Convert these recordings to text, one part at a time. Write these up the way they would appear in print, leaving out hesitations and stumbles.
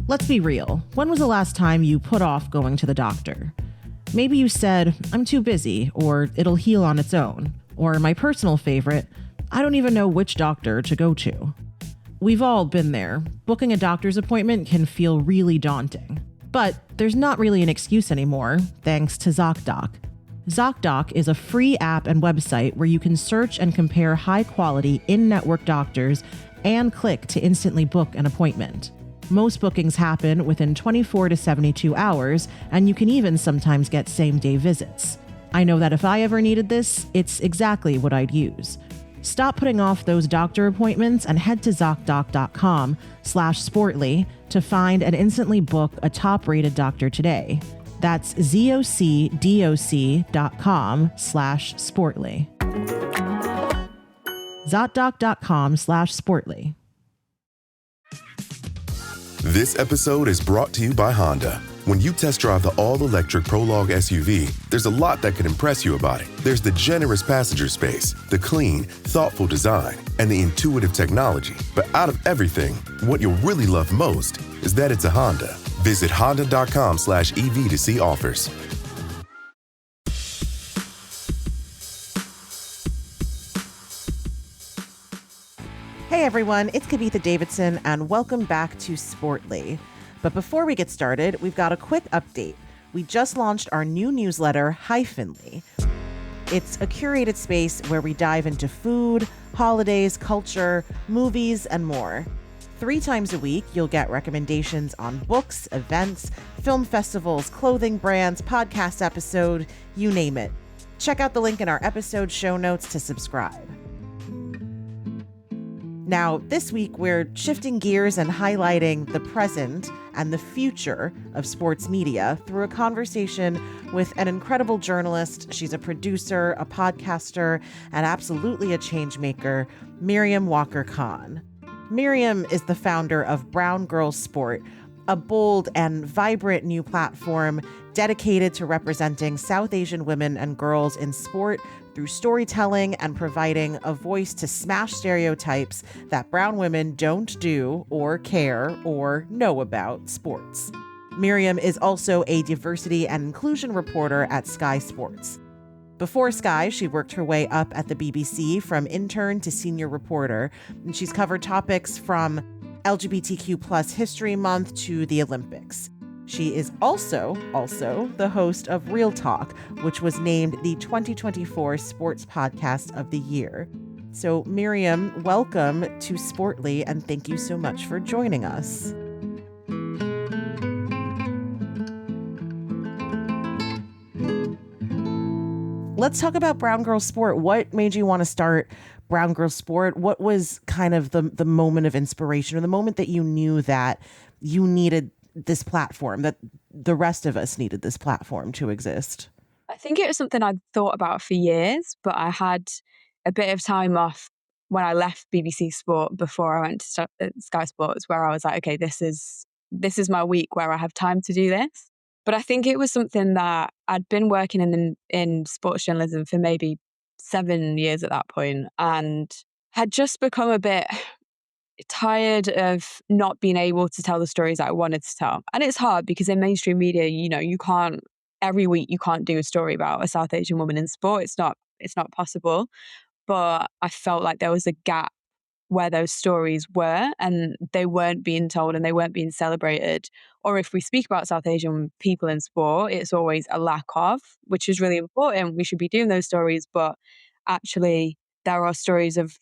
Let's be real. When was the last time you put off going to the doctor? Maybe you said, I'm too busy, or it'll heal on its own. Or my personal favorite, I don't even know which doctor to go to. We've all been there. Booking a doctor's appointment can feel really daunting. But there's not really an excuse anymore, thanks to Zocdoc. Zocdoc is a free app and website where you can search and compare high-quality in-network doctors and click to instantly book an appointment. Most bookings happen within 24 to 72 hours, and you can even sometimes get same-day visits. I know that if I ever needed this, it's exactly what I'd use. Stop putting off those doctor appointments and head to Zocdoc.com/sportly to find and instantly book a top-rated doctor today. That's ZocDoc.com/sportly. Zocdoc.com/sportly. This episode is brought to you by Honda. When you test drive the all-electric Prologue SUV, there's a lot that could impress you about it. There's the generous passenger space, the clean, thoughtful design, and the intuitive technology. But out of everything, what you'll really love most is that it's a Honda. Visit honda.com/EV to see offers. Hey everyone, it's Kavitha Davidson, and welcome back to Sportly. But before we get started, we've got a quick update. We just launched our new newsletter, Hyphenly. It's a curated space where we dive into food, holidays, culture, movies, and more. 3 times a week, you'll get recommendations on books, events, film festivals, clothing brands, podcast episode, you name it. Check out the link in our episode show notes to subscribe. Now, this week, we're shifting gears and highlighting the present and the future of sports media through a conversation with an incredible journalist. She's a producer, a podcaster, and absolutely a change maker, Miriam Walker Khan. Miriam is the founder of Brown Girls Sport, a bold and vibrant new platform dedicated to representing South Asian women and girls in sport through storytelling and providing a voice to smash stereotypes that brown women don't do or care or know about sports. Miriam is also a diversity and inclusion reporter at Sky Sports. Before Sky, she worked her way up at the BBC from intern to senior reporter, and she's covered topics from LGBTQ plus History Month to the Olympics. She is also the host of Real Talk, which was named the 2024 Sports Podcast of the Year. So Miriam, welcome to Sportly, and thank you so much for joining us. Let's talk about Brown Girls Sport. What made you want to start Brown Girls Sport? What was kind of the moment of inspiration, or the moment that you knew that you needed this platform, that the rest of us needed this platform to exist? I think it was something I'd thought about for years, but I had a bit of time off when I left BBC Sport before I went to Sky Sports, where I was like, okay, this is my week where I have time to do this. But I think it was something that I'd been working in sports journalism for maybe 7 years at that point, and had just become a bit tired of not being able to tell the stories that I wanted to tell. And it's hard because in mainstream media, every week you can't do a story about a South Asian woman in sport. It's not possible. But I felt like there was a gap where those stories were, and they weren't being told and they weren't being celebrated. Or if we speak about South Asian people in sport, it's always a lack of, which is really important. We should be doing those stories, but actually there are stories of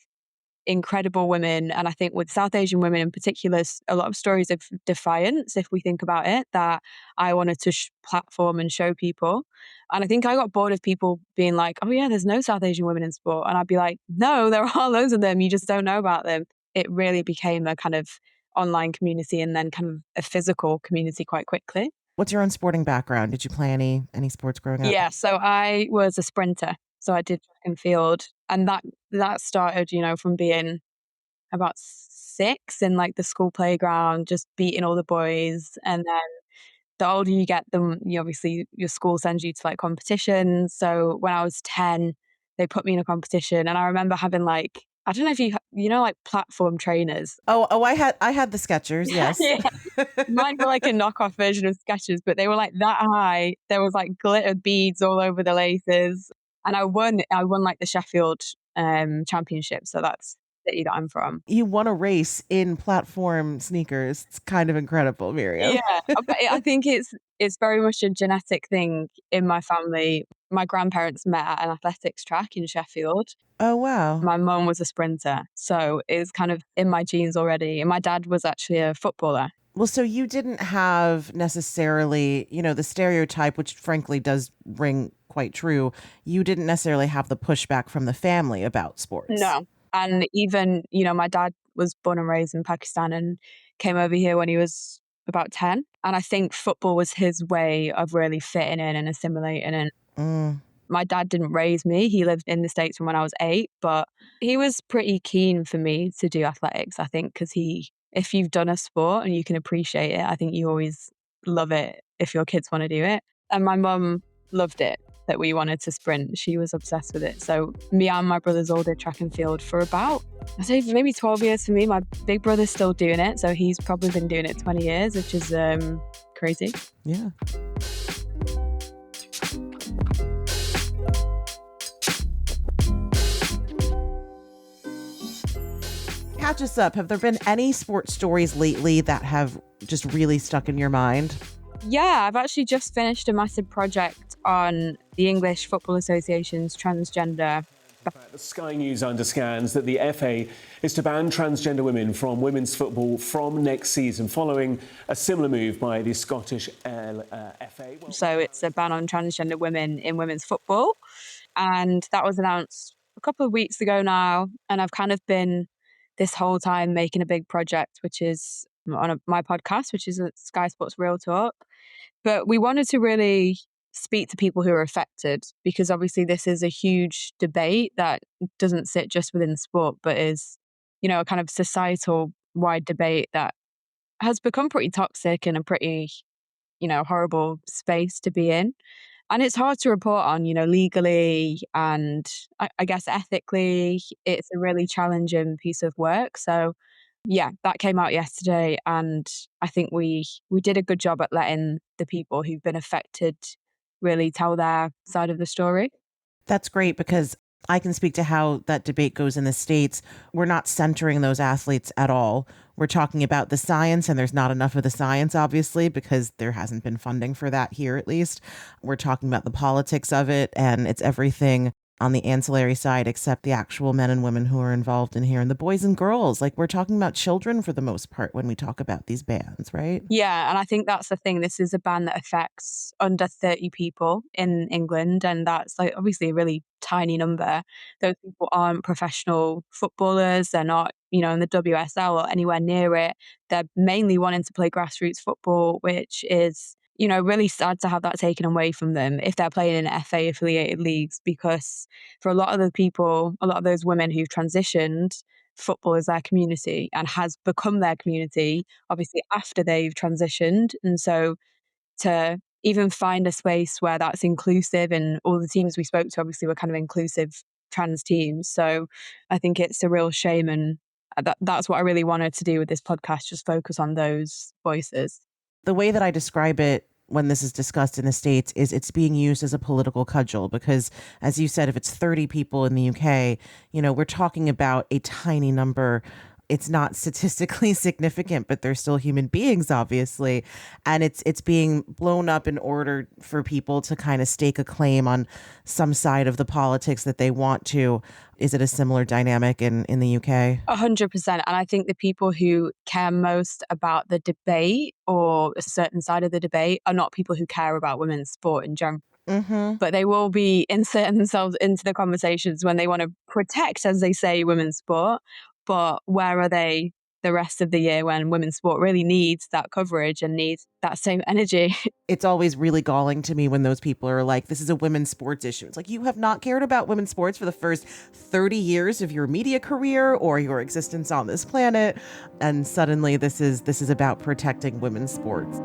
incredible women, and I think with South Asian women in particular, a lot of stories of defiance, if we think about it, that I wanted to platform and show people. And I think I got bored of people being like, oh yeah, there's no South Asian women in sport. And I'd be like, no, there are loads of them, you just don't know about them. It really became a kind of online community and then kind of a physical community quite quickly. What's your own sporting background? Did you play any sports growing up? Yeah, so I was a sprinter. So I did track and field, and that started, from being about 6 in like the school playground, just beating all the boys. And then the older you get, obviously your school sends you to like competitions. So when I was 10, they put me in a competition, and I remember having like, I don't know if you know, like platform trainers. Oh, I had the Skechers, yes. Yeah. Mine were like a knockoff version of Skechers, but they were like that high. There was like glitter beads all over the laces. And I won like the Sheffield championship. So that's the city that I'm from. You won a race in platform sneakers. It's kind of incredible, Miriam. Yeah. But I think it's very much a genetic thing in my family. My grandparents met at an athletics track in Sheffield. Oh, wow. My mum was a sprinter, so it's kind of in my genes already. And my dad was actually a footballer. Well, so you didn't have necessarily, the stereotype, which frankly does ring quite true. You didn't necessarily have the pushback from the family about sports. No. And even, my dad was born and raised in Pakistan and came over here when he was about 10. And I think football was his way of really fitting in and assimilating. And my dad didn't raise me. He lived in the States from when I was 8, but he was pretty keen for me to do athletics, I think, because if you've done a sport and you can appreciate it, I think you always love it if your kids want to do it. And my mum loved it, that we wanted to sprint. She was obsessed with it. So me and my brothers all did track and field for about, I'd say maybe 12 years for me. My big brother's still doing it. So he's probably been doing it 20 years, which is crazy. Yeah. Catch us up. Have there been any sports stories lately that have just really stuck in your mind? Yeah, I've actually just finished a massive project on the English Football Association's transgender. The Sky News understands that the FA is to ban transgender women from women's football from next season, following a similar move by the Scottish FA. So it's a ban on transgender women in women's football. And that was announced a couple of weeks ago now. And I've kind of been this whole time making a big project, which is on my podcast, which is Sky Sports Real Talk. But we wanted to really speak to people who are affected, because obviously this is a huge debate that doesn't sit just within sport, but is, a kind of societal wide debate that has become pretty toxic and a pretty, horrible space to be in. And it's hard to report on, legally and I guess ethically. It's a really challenging piece of work. So yeah, that came out yesterday, and I think we did a good job at letting the people who've been affected really tell their side of the story. That's great, because I can speak to how that debate goes in the States. We're not centering those athletes at all. We're talking about the science, and there's not enough of the science, obviously, because there hasn't been funding for that here, at least. We're talking about the politics of it, and it's everything on the ancillary side except the actual men and women who are involved in here, and the boys and girls. Like, we're talking about children for the most part when we talk about these bans, right? Yeah, and I think that's the thing. This is a ban that affects under 30 people in England, and that's like obviously a really tiny number. Those people aren't professional footballers. They're not, in the WSL or anywhere near it. They're mainly wanting to play grassroots football, which is, really sad to have that taken away from them if they're playing in FA affiliated leagues, because for a lot of the people, a lot of those women who've transitioned, football is their community and has become their community, obviously, after they've transitioned. And so to even find a space where that's inclusive, and all the teams we spoke to obviously were kind of inclusive trans teams. So I think it's a real shame. And that's what I really wanted to do with this podcast, just focus on those voices. The way that I describe it when this is discussed in the States is it's being used as a political cudgel, because, as you said, if it's 30 people in the UK, we're talking about a tiny number. It's not statistically significant, but they're still human beings, obviously. And it's being blown up in order for people to kind of stake a claim on some side of the politics that they want to. Is it a similar dynamic in the UK? 100%. And I think the people who care most about the debate or a certain side of the debate are not people who care about women's sport in general. Mm-hmm. But they will be inserting themselves into the conversations when they want to protect, as they say, women's sport. But where are they the rest of the year when women's sport really needs that coverage and needs that same energy? It's always really galling to me when those people are like, this is a women's sports issue. It's like, you have not cared about women's sports for the first 30 years of your media career or your existence on this planet. And suddenly this is about protecting women's sports.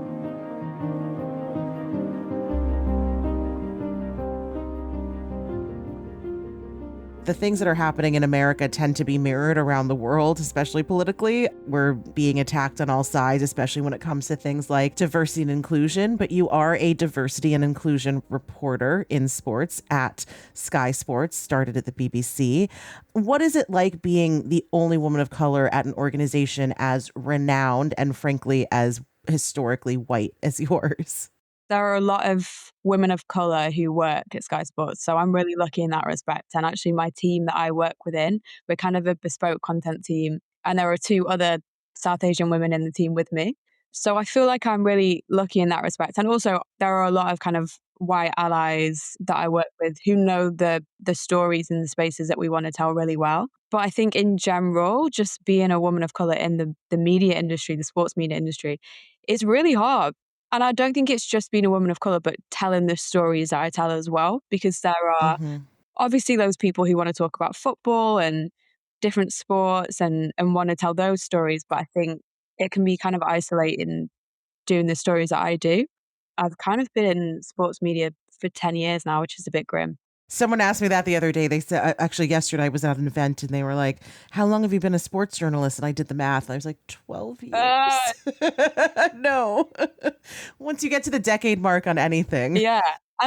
the things that are happening in America tend to be mirrored around the world, especially politically. We're being attacked on all sides, especially when it comes to things like diversity and inclusion. But you are a diversity and inclusion reporter in sports at Sky Sports, started at the BBC. What is it like being the only woman of color at an organization as renowned and frankly as historically white as yours? There are a lot of women of color who work at Sky Sports, so I'm really lucky in that respect. And actually, my team that I work within, we're kind of a bespoke content team, and there are two other South Asian women in the team with me. So I feel like I'm really lucky in that respect. And also, there are a lot of kind of white allies that I work with who know the stories and the spaces that we want to tell really well. But I think in general, just being a woman of color in the media industry, the sports media industry, is really hard. And I don't think it's just being a woman of color, but telling the stories that I tell as well, because there are obviously those people who want to talk about football and different sports and want to tell those stories. But I think it can be kind of isolating doing the stories that I do. I've kind of been in sports media for 10 years now, which is a bit grim. Someone asked me that the other day. They said, actually, yesterday I was at an event and they were like, how long have you been a sports journalist? And I did the math. And I was like, 12 years. No. Once you get to the decade mark on anything. Yeah.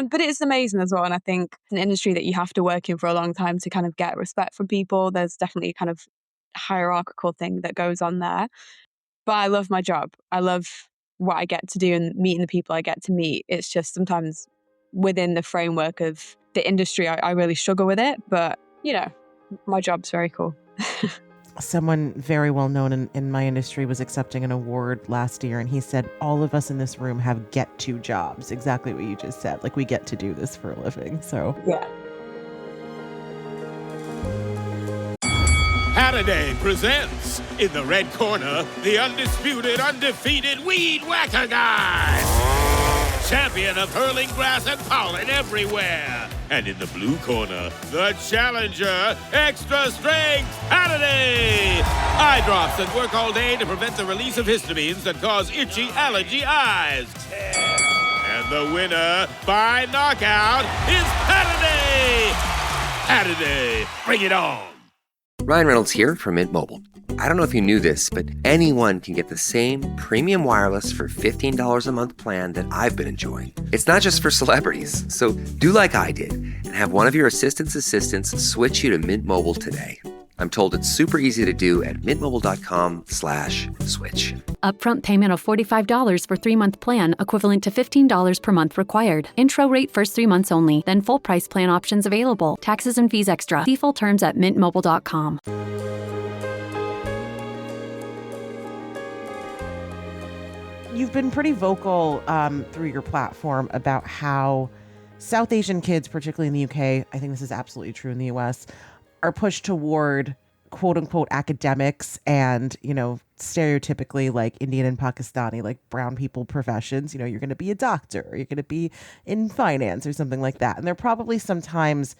But it's amazing as well. And I think it's an industry that you have to work in for a long time to kind of get respect from people. There's definitely a kind of hierarchical thing that goes on there. But I love my job. I love what I get to do and meeting the people I get to meet. It's just sometimes within the framework of the industry, I really struggle with it. But, you know, my job's very cool. Someone very well known in my industry was accepting an award last year, and he said, all of us in this room have get to jobs. Exactly what you just said. Like, we get to do this for a living. So, yeah. Saturday presents, in the red corner, the undisputed, undefeated Weed Whacker Guy. Champion of hurling grass and pollen everywhere. And in the blue corner, the challenger, extra strength Saturday. Eye drops that work all day to prevent the release of histamines that cause itchy allergy eyes. And the winner by knockout is Saturday. Saturday, bring it on. Ryan Reynolds here from Mint Mobile. I don't know if you knew this, but anyone can get the same premium wireless for $15 a month plan that I've been enjoying. It's not just for celebrities. So do like I did and have one of your assistant's assistants switch you to Mint Mobile today. I'm told it's super easy to do at mintmobile.com/switch. Upfront payment of $45 for 3-month plan, equivalent to $15 per month required. Intro rate first 3 months only, then full price plan options available. Taxes and fees extra. See full terms at mintmobile.com. You've been pretty vocal through your platform about how South Asian kids, particularly in the UK, I think this is absolutely true in the US, are pushed toward quote unquote academics and, you know, stereotypically like Indian and Pakistani, like brown people professions. You know, you're going to be a doctor, or you're going to be in finance or something like that. And they're probably sometimes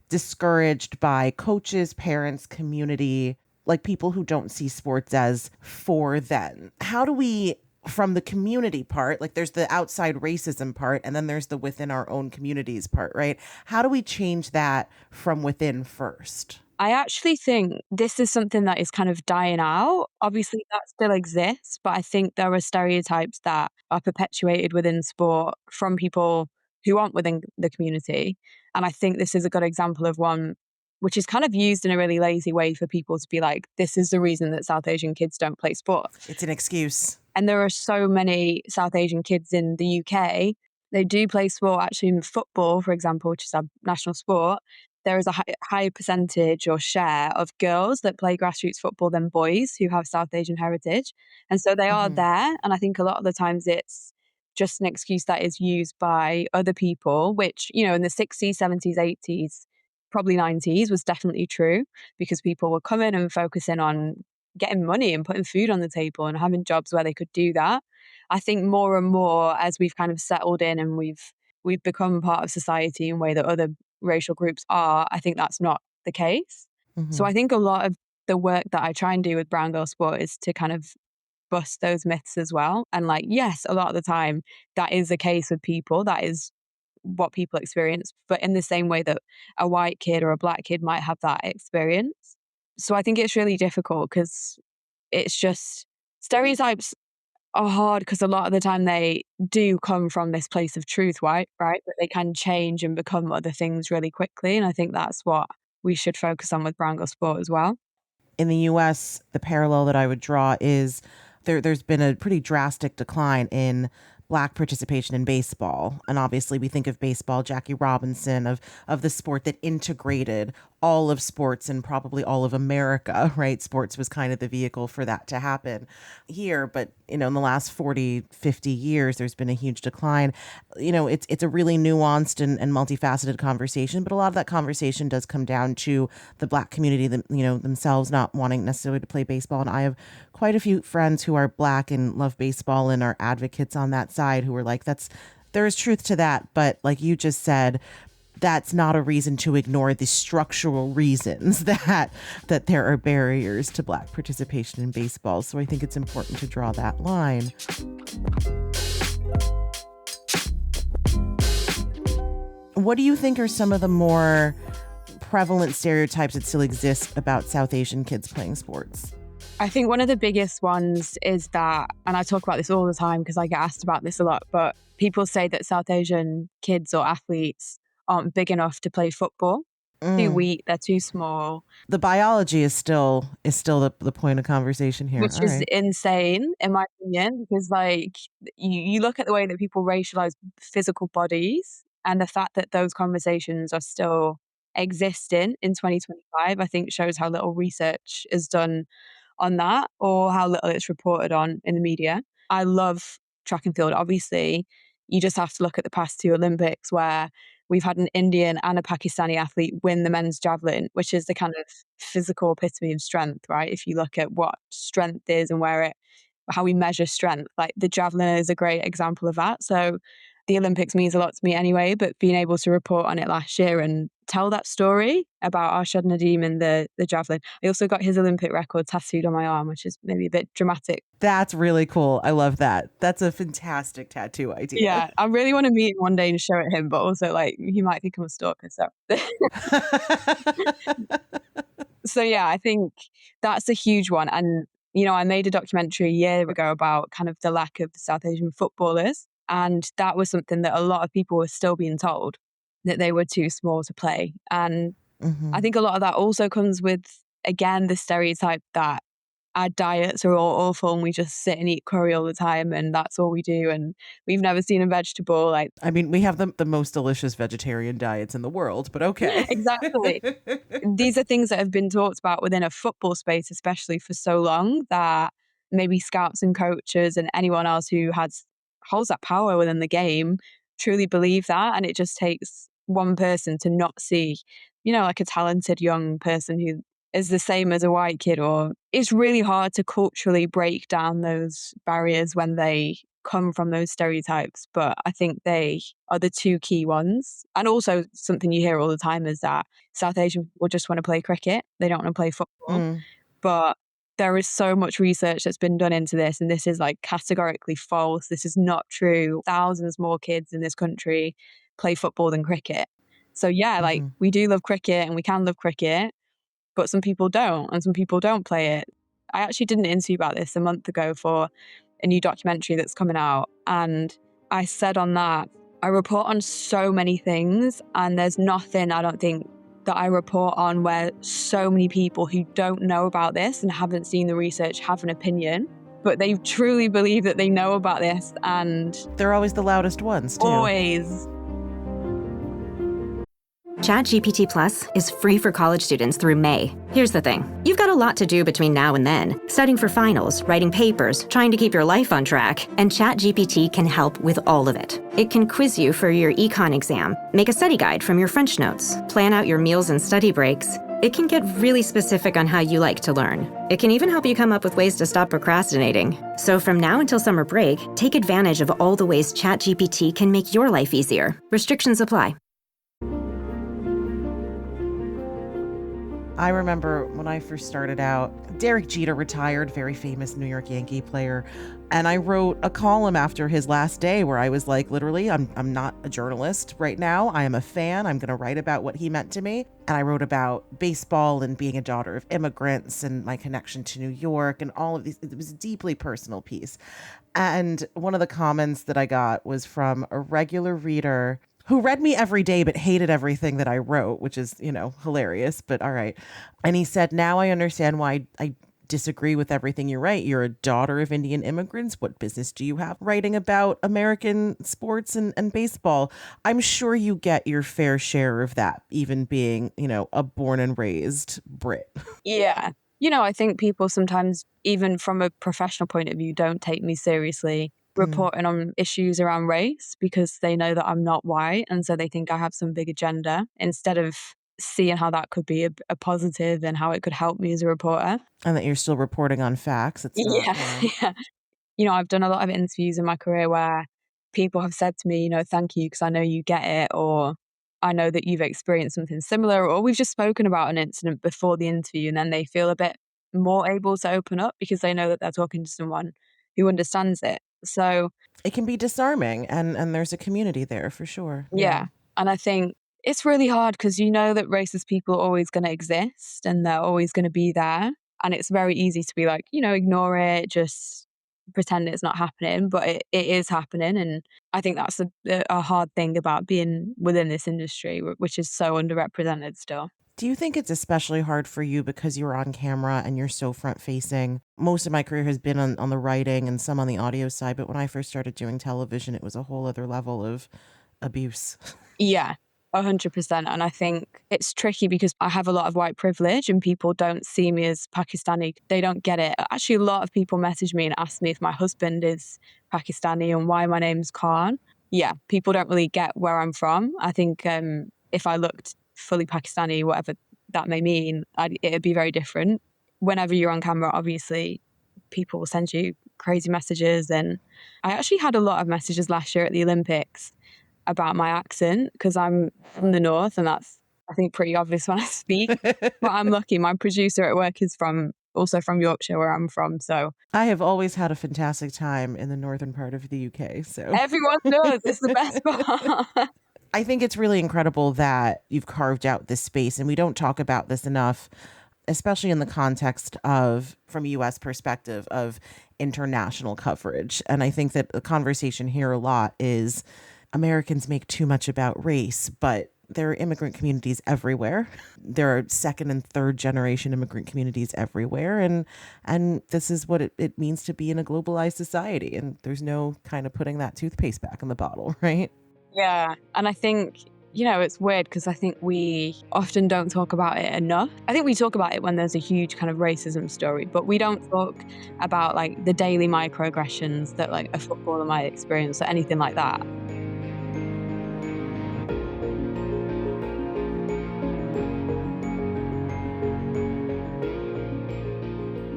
discouraged by coaches, parents, community, like people who don't see sports as for them. How do we, from the community part, like there's the outside racism part, and then there's the within our own communities part, right? How do we change that from within first? I actually think this is something that is kind of dying out. Obviously, that still exists, but I think there are stereotypes that are perpetuated within sport from people who aren't within the community. And I think this is a good example of one which is kind of used in a really lazy way for people to be like, this is the reason that South Asian kids don't play sport. It's an excuse. And there are so many South Asian kids in the UK. They do play sport, actually in football, for example, which is our national sport. There is a higher percentage or share of girls that play grassroots football than boys who have South Asian heritage. And so they are there. And I think a lot of the times it's just an excuse that is used by other people, which, you know, in the 60s, 70s, 80s, probably 90s was definitely true, because people were coming and focusing on getting money and putting food on the table and having jobs where they could do that. I think more and more as we've kind of settled in and we've become part of society in a way that other racial groups are, I think that's not the case. So I think a lot of the work that I try and do with Brown Girl Sport is to kind of bust those myths as well. And like, yes, a lot of the time that is the case with people. That is what people experience, but in the same way that a white kid or a black kid might have that experience. So I think it's really difficult because it's just stereotypes are hard because a lot of the time they do come from this place of truth, right? But they can change and become other things really quickly. And I think that's what we should focus on with brown girl sport as well. In the US, the parallel that I would draw is there's been a pretty drastic decline in Black participation in baseball. And obviously we think of baseball, Jackie Robinson, of the sport that integrated all of sports and probably all of America, right? Sports was kind of the vehicle for that to happen here. But, in the last 40, 50 years, there's been a huge decline. It's a really nuanced and multifaceted conversation, but a lot of that conversation does come down to the Black community, themselves not wanting necessarily to play baseball. And I have quite a few friends who are Black and love baseball and are advocates on that side who are like, there is truth to that. But like you just said, that's not a reason to ignore the structural reasons that there are barriers to Black participation in baseball. So I think it's important to draw that line. What do you think are some of the more prevalent stereotypes that still exist about South Asian kids playing sports? I think one of the biggest ones is that, and I talk about this all the time because I get asked about this a lot, but people say that South Asian kids or athletes aren't big enough to play football. Too weak, they're too small. The biology is still the point of conversation here. Which is insane, in my opinion, because you look at the way that people racialize physical bodies and the fact that those conversations are still existing in 2025, I think shows how little research is done on that or how little it's reported on in the media. I love track and field. Obviously, you just have to look at the past two Olympics where we've had an Indian and a Pakistani athlete win the men's javelin, which is the kind of physical epitome of strength, right? If you look at what strength is and how we measure strength, like the javelin is a great example of that. So the Olympics means a lot to me anyway, but being able to report on it last year and tell that story about Arshad Nadeem and the javelin. I also got his Olympic record tattooed on my arm, which is maybe a bit dramatic. That's really cool. I love that. That's a fantastic tattoo idea. Yeah, I really want to meet him one day and show it him, but also he might think I'm a stalker. So, so yeah, I think that's a huge one. And, I made a documentary a year ago about kind of the lack of South Asian footballers. And that was something that a lot of people were still being told, that they were too small to play. And I think a lot of that also comes with, again, the stereotype that our diets are all awful and we just sit and eat curry all the time and that's all we do and we've never seen a vegetable. We have the most delicious vegetarian diets in the world, but okay. Exactly. These are things that have been talked about within a football space, especially for so long, that maybe scouts and coaches and anyone else who holds that power within the game truly believe that. And it just takes one person to not see, like a talented young person who is the same as a white kid, or it's really hard to culturally break down those barriers when they come from those stereotypes. But I think they are the two key ones. And also something you hear all the time is that South Asian people just want to play cricket. They don't want to play football. But there is so much research that's been done into this, and this is categorically false. This is not true. Thousands more kids in this country play football than cricket. So yeah, we do love cricket and we can love cricket, but some people don't, and some people don't play it. I actually did an interview about this a month ago for a new documentary that's coming out. And I said on that, I report on so many things, and there's nothing, I don't think, that I report on where so many people who don't know about this and haven't seen the research have an opinion, but they truly believe that they know about this. And they're always the loudest ones, too. Always. ChatGPT Plus is free for college students through May. Here's the thing. You've got a lot to do between now and then. Studying for finals, writing papers, trying to keep your life on track, and ChatGPT can help with all of it. It can quiz you for your econ exam, make a study guide from your French notes, plan out your meals and study breaks. It can get really specific on how you like to learn. It can even help you come up with ways to stop procrastinating. So from now until summer break, take advantage of all the ways ChatGPT can make your life easier. Restrictions apply. I remember when I first started out, Derek Jeter retired, very famous New York Yankee player. And I wrote a column after his last day where I was like, literally, I'm not a journalist right now. I am a fan. I'm going to write about what he meant to me. And I wrote about baseball and being a daughter of immigrants and my connection to New York and all of these. It was a deeply personal piece. And one of the comments that I got was from a regular reader who read me every day but hated everything that I wrote, which is, hilarious, but all right. And he said, now I understand why I disagree with everything you write. You're a daughter of Indian immigrants. What business do you have writing about American sports and baseball? I'm sure you get your fair share of that, even being, a born and raised Brit. Yeah. I think people sometimes, even from a professional point of view, don't take me seriously reporting on issues around race because they know that I'm not white. And so they think I have some big agenda instead of seeing how that could be a positive and how it could help me as a reporter. And that you're still reporting on facts. It's not, Yeah. I've done a lot of interviews in my career where people have said to me, thank you because I know you get it, or I know that you've experienced something similar, or we've just spoken about an incident before the interview, and then they feel a bit more able to open up because they know that they're talking to someone who understands it. So it can be disarming, and there's a community there for sure. Yeah. And I think it's really hard because you know that racist people are always going to exist and they're always going to be there. And it's very easy to be like, ignore it, just pretend it's not happening, but it is happening. And I think that's a hard thing about being within this industry, which is so underrepresented still. Do you think it's especially hard for you because you're on camera and you're so front facing? Most of my career has been on the writing and some on the audio side, but when I first started doing television, it was a whole other level of abuse. Yeah, 100%. And I think it's tricky because I have a lot of white privilege and people don't see me as Pakistani. They don't get it. Actually, a lot of people message me and ask me if my husband is Pakistani and why my name's Khan. Yeah, people don't really get where I'm from. I think if I looked fully Pakistani, whatever that may mean, it'd be very different. Whenever you're on camera, obviously, people will send you crazy messages. And I actually had a lot of messages last year at the Olympics about my accent because I'm from the north and that's, I think, pretty obvious when I speak. But I'm lucky. My producer at work is also from Yorkshire, where I'm from. So I have always had a fantastic time in the northern part of the UK. So everyone does. It's the best part. I think it's really incredible that you've carved out this space, and we don't talk about this enough, especially in the context of, from a U.S. perspective, of international coverage. And I think that the conversation here a lot is Americans make too much about race, but there are immigrant communities everywhere. There are second and third generation immigrant communities everywhere. And this is what it means to be in a globalized society. And there's no kind of putting that toothpaste back in the bottle, right? Yeah. And I think, it's weird because I think we often don't talk about it enough. I think we talk about it when there's a huge kind of racism story, but we don't talk about like the daily microaggressions that like a footballer might experience or anything like that.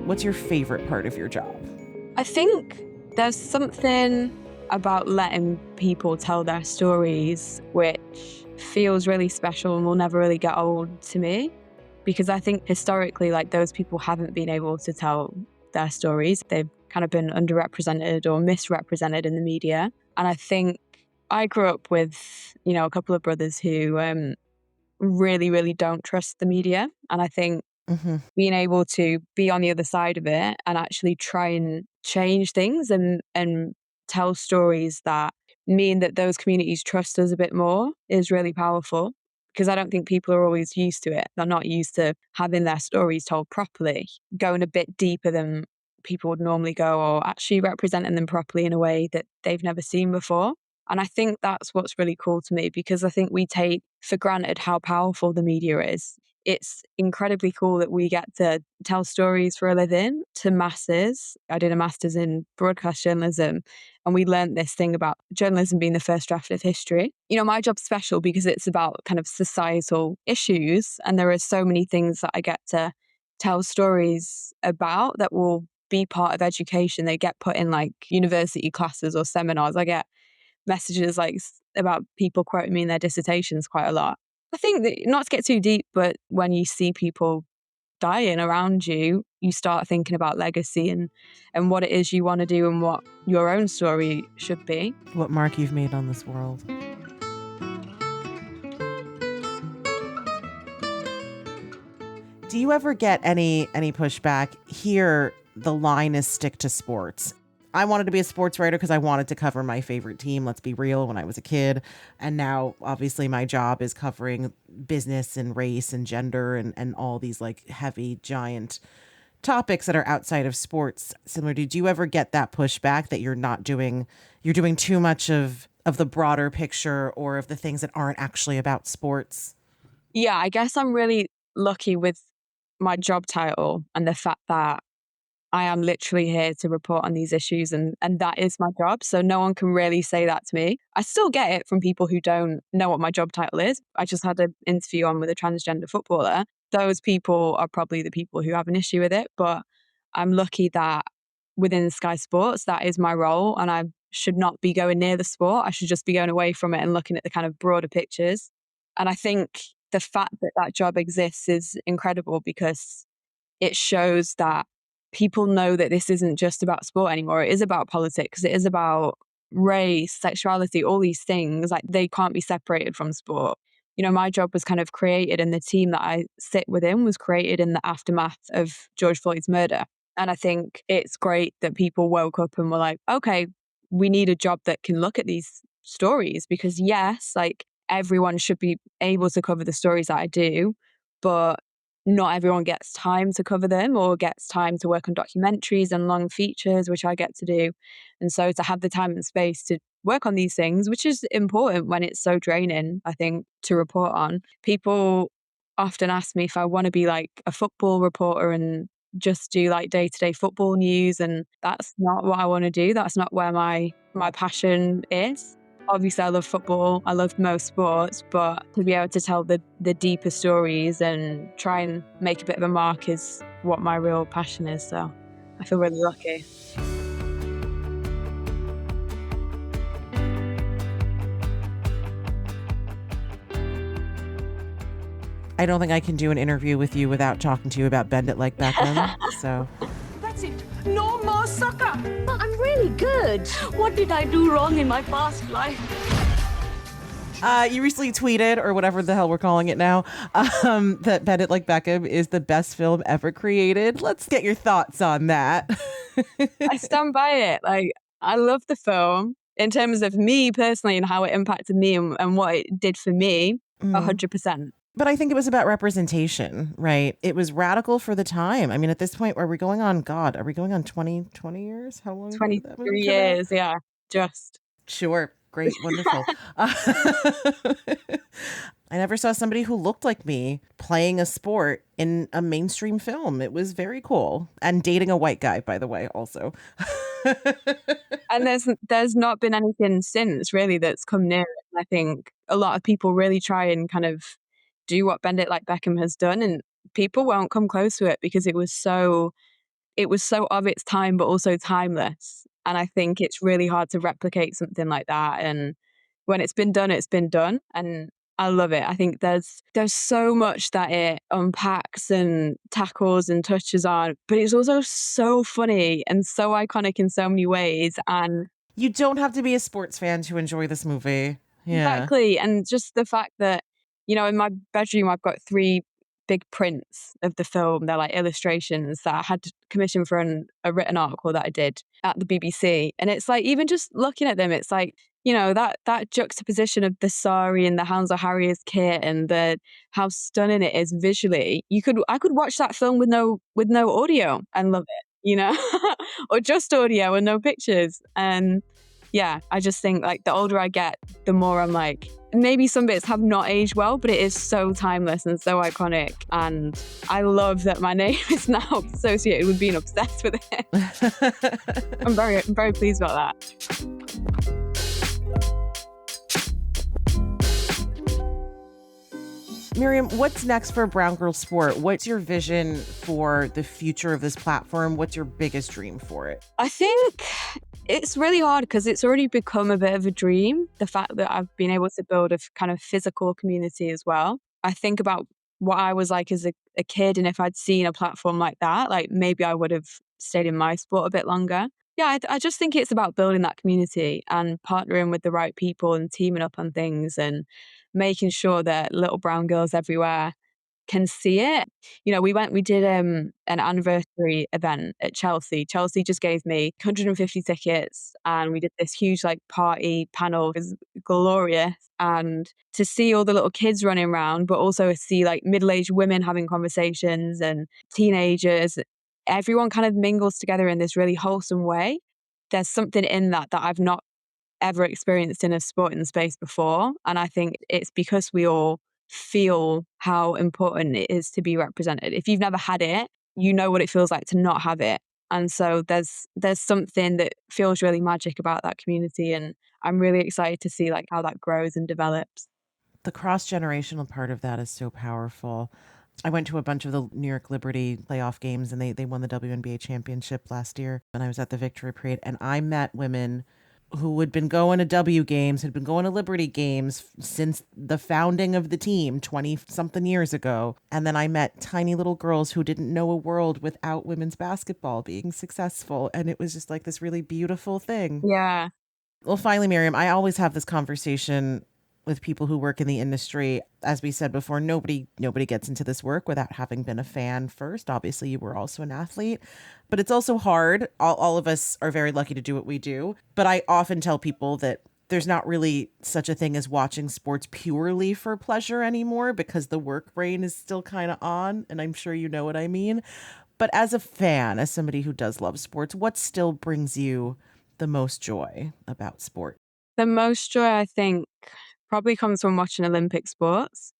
What's your favorite part of your job? I think there's something about letting people tell their stories which feels really special and will never really get old to me, because I think historically, like, those people haven't been able to tell their stories. They've kind of been underrepresented or misrepresented in the media. And I think I grew up with, a couple of brothers who really, really don't trust the media. And I think being able to be on the other side of it and actually try and change things and tell stories that mean that those communities trust us a bit more is really powerful, because I don't think people are always used to it. They're not used to having their stories told properly, going a bit deeper than people would normally go, or actually representing them properly in a way that they've never seen before. And I think that's what's really cool to me, because I think we take for granted how powerful the media is. It's incredibly cool that we get to tell stories for a living to masses. I did a master's in broadcast journalism, and we learned this thing about journalism being the first draft of history. My job's special because it's about kind of societal issues, and there are so many things that I get to tell stories about that will be part of education. They get put in like university classes or seminars. I get messages like about people quoting me in their dissertations quite a lot. I think that, not to get too deep, but when you see people dying around you, you start thinking about legacy and what it is you want to do and what your own story should be. What mark you've made on this world. Do you ever get any pushback? Here, the line is stick to sports. I wanted to be a sports writer because I wanted to cover my favorite team, let's be real, when I was a kid. And now, obviously, my job is covering business and race and gender and all these like heavy, giant topics that are outside of sports. Similar to, do you ever get that pushback that you're doing too much of the broader picture or of the things that aren't actually about sports? Yeah, I guess I'm really lucky with my job title and the fact that I am literally here to report on these issues and that is my job. So no one can really say that to me. I still get it from people who don't know what my job title is. I just had an interview on with a transgender footballer. Those people are probably the people who have an issue with it. But I'm lucky that within Sky Sports, that is my role. And I should not be going near the sport. I should just be going away from it and looking at the kind of broader pictures. And I think the fact that that job exists is incredible because it shows that people know that this isn't just about sport anymore. It is about politics. It is about race, sexuality, all these things. Like they can't be separated from sport. You know, my job was kind of created and the team that I sit within was created in the aftermath of George Floyd's murder. And I think it's great that people woke up and were like, okay, we need a job that can look at these stories because yes, like everyone should be able to cover the stories that I do, but not everyone gets time to cover them or gets time to work on documentaries and long features, which I get to do. And so to have the time and space to work on these things, which is important when it's so draining, I think, to report on. People often ask me if I want to be like a football reporter and just do like day-to-day football news. And that's not what I want to do. That's not where my passion is. Obviously, I love football. I love most sports, but to be able to tell the deeper stories and try and make a bit of a mark is what my real passion is. So I feel really lucky. I don't think I can do an interview with you without talking to you about Bend It Like Beckham. So That's it. No more sucker. But I'm really good. What did I do wrong in my past life? You recently tweeted, or whatever the hell we're calling it now, that Bend It Like Beckham is the best film ever created. Let's get your thoughts on that. I stand by it. Like, I love the film in terms of me personally and how it impacted me and what it did for me, 100%. But I think it was about representation, right? It was radical for the time. I mean, at this point, are we going on 20 years? How long? 23 years, yeah, just. Sure. Great. Wonderful. I never saw somebody who looked like me playing a sport in a mainstream film. It was very cool. And dating a white guy, by the way, also. And there's not been anything since, really, that's come near it. I think a lot of people really try and kind of do what Bend It Like Beckham has done, and people won't come close to it because it was so of its time, but also timeless. And I think it's really hard to replicate something like that. And when it's been done, and I love it. I think there's so much that it unpacks and tackles and touches on, but it's also so funny and so iconic in so many ways. And you don't have to be a sports fan to enjoy this movie. Yeah. Exactly. And just the fact that, you know, in my bedroom, I've got 3 big prints of the film. They're like illustrations that I had commissioned for a written article that I did at the BBC. And it's like, even just looking at them, it's like, you know, that juxtaposition of the sari and the Hounslow Harriers kit and how stunning it is visually. I could watch that film with no audio and love it, you know, or just audio and no pictures. And yeah, I just think like the older I get, the more I'm like, maybe some bits have not aged well, but it is so timeless and so iconic. And I love that my name is now associated with being obsessed with it. I'm very pleased about that. Miriam, what's next for Brown Girl Sport? What's your vision for the future of this platform? What's your biggest dream for it? I think it's really hard because it's already become a bit of a dream. The fact that I've been able to build a kind of physical community as well. I think about what I was like as a kid. And if I'd seen a platform like that, like maybe I would have stayed in my sport a bit longer. Yeah, I just think it's about building that community and partnering with the right people and teaming up on things and making sure that little brown girls everywhere can see it. You know, we did an anniversary event at Chelsea. Chelsea just gave me 150 tickets and we did this huge like party panel. It was glorious. And to see all the little kids running around, but also see like middle-aged women having conversations and teenagers, everyone kind of mingles together in this really wholesome way. There's something in that I've not ever experienced in a sporting space before. And I think it's because we all feel how important it is to be represented. If you've never had it, you know what it feels like to not have it. And so there's something that feels really magic about that community. And I'm really excited to see like how that grows and develops. The cross-generational part of that is so powerful. I went to a bunch of the New York Liberty playoff games and they won the WNBA championship last year. And I was at the victory parade and I met women who had been going to W games, had been going to Liberty games since the founding of the team 20-something years ago. And then I met tiny little girls who didn't know a world without women's basketball being successful. And it was just like this really beautiful thing. Yeah. Well, finally, Miriam, I always have this conversation with people who work in the industry. As we said before, nobody gets into this work without having been a fan first. Obviously, you were also an athlete, but it's also hard. All of us are very lucky to do what we do. But I often tell people that there's not really such a thing as watching sports purely for pleasure anymore because the work brain is still kind of on. And I'm sure you know what I mean. But as a fan, as somebody who does love sports, what still brings you the most joy about sport? The most joy, I think, probably comes from watching Olympic sports,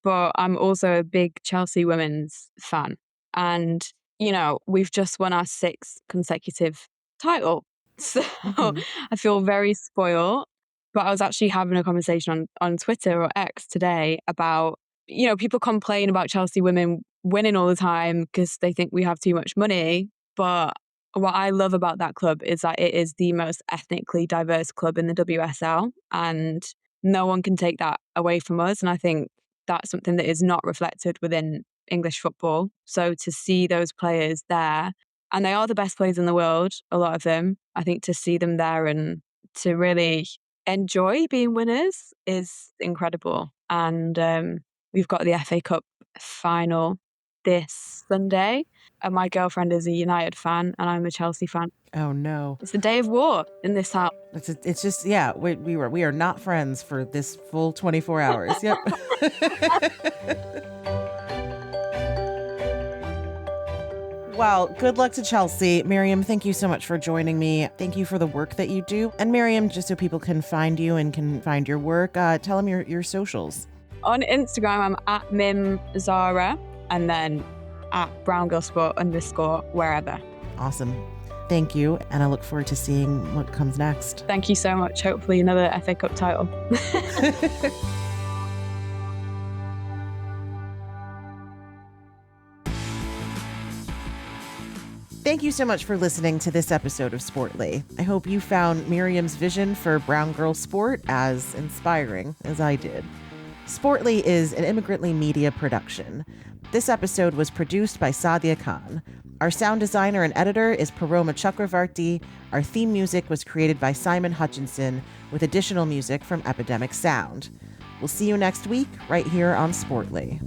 but I'm also a big Chelsea women's fan. And, you know, we've just won our 6th consecutive title. So I feel very spoiled. But I was actually having a conversation on Twitter or X today about, you know, people complain about Chelsea women winning all the time because they think we have too much money. But what I love about that club is that it is the most ethnically diverse club in the WSL. And no one can take that away from us. And I think that's something that is not reflected within English football. So to see those players there, and they are the best players in the world, a lot of them, I think to see them there and to really enjoy being winners is incredible. And we've got the FA Cup final this Sunday. And my girlfriend is a United fan and I'm a Chelsea fan. Oh, no. It's the day of war in this house. It's just, yeah, we are not friends for this full 24 hours. Yep. Well, good luck to Chelsea. Miriam, thank you so much for joining me. Thank you for the work that you do. And Miriam, just so people can find you and can find your work, tell them your socials. On Instagram, I'm at MimZara and then at BrownGirlSport_ wherever. Awesome. Thank you. And I look forward to seeing what comes next. Thank you so much. Hopefully another FA Cup title. Thank you so much for listening to this episode of Sportly. I hope you found Miriam's vision for brown girl sport as inspiring as I did. Sportly is an Immigrantly Media production. This episode was produced by Sadia Khan. Our sound designer and editor is Paroma Chakravarti. Our theme music was created by Simon Hutchinson with additional music from Epidemic Sound. We'll see you next week right here on Sportly.